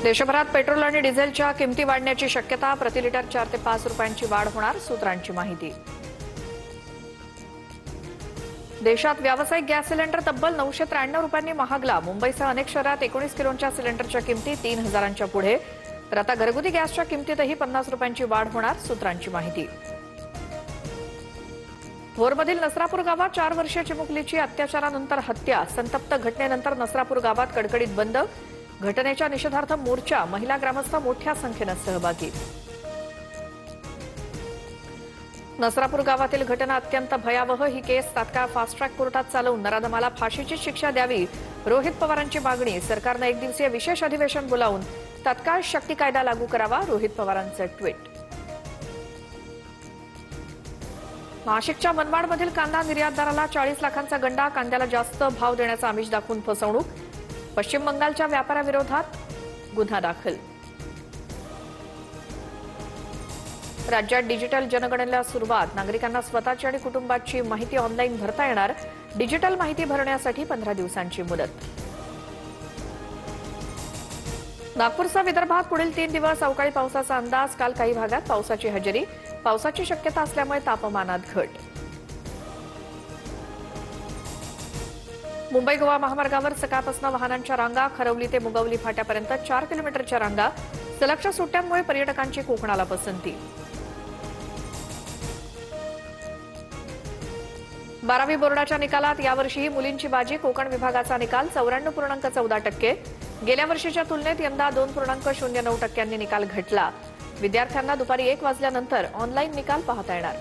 देशभरात पेट्रोल आणि डिझेलच्या किमती वाढण्याची शक्यता, प्रति लिटर 4 ते 5 रुपयांची वाढ होणार, सूत्रांची माहिती. देशात व्यावसायिक गॅस सिलेंडर तब्बल 993 रुपयांनी महागला. मुंबईसह अनेक शहरात 19 किलोच्या सिलेंडरच्या किमती 3,000च्या पुढे. तर आता घरगुती गॅसच्या किमतीतही 50 रुपयांची वाढ होणार, सूत्रांची माहिती. भोरमधील नसरापूर गावात 4 वर्षीय मुलीची अत्याचारानंतर हत्या. संतप्त घटनेनंतर नसरापूर गावात कडकडीत बंद. घटनेच्या निषेधार्थ मोर्चा. महिला ग्रामस्थ मोठ्या संख्येने सहभागी. नसरापूर गावातील घटना अत्यंत भयावह. ही केस तात्काळ फास्ट ट्रॅक कोर्टात चालवून नराधमाला फाशीची शिक्षा द्यावी, रोहित पवारांची मागणी. सरकारने 1 दिवसीय विशेष अधिवेशन बोलावून तात्काळ शक्ती कायदा लागू करावा, रोहित पवारांचे ट्विट. नाशिकच्या मनमाडमधील कांदा निर्यातदाराला 40 लाखांचा गंडा. कांद्याला जास्त भाव देण्याचा आमिष दाखवून फसवणूक. पश्चिम बंगालच्या व्यापाऱ्याविरोधात गुन्हा दाखल. राज्यात डिजिटल जनगणनेला सुरुवात. नागरिकांना स्वतःची आणि कुटुंबाची माहिती ऑनलाईन भरता येणार. डिजिटल माहिती भरण्यासाठी 15 दिवसांची मुदत. नागपूरसह विदर्भात पुढील 3 दिवस अवकाळी पावसाचा अंदाज. काल काही भागात पावसाची हजेरी. पावसाची शक्यता असल्यामुळे तापमानात घट. मुंबई गोवा महामार्गावर सकाळपासून वाहनांच्या रांगा. खरवली ते मुगवली फाट्यापर्यंत 4 किलोमीटरच्या रांगा. सलगच्या सुट्ट्यांमुळे पर्यटकांची कोकणाला पसंती. 12वी बोर्डाच्या निकालात यावर्षीही मुलींची बाजी. कोकण विभागाचा निकाल 94.14%. गेल्या वर्षीच्या तुलनेत यंदा 2.09% निकाल घटला. विद्यार्थ्यांना दुपारी 1 वाजल्यानंतर ऑनलाईन निकाल पाहता येणार.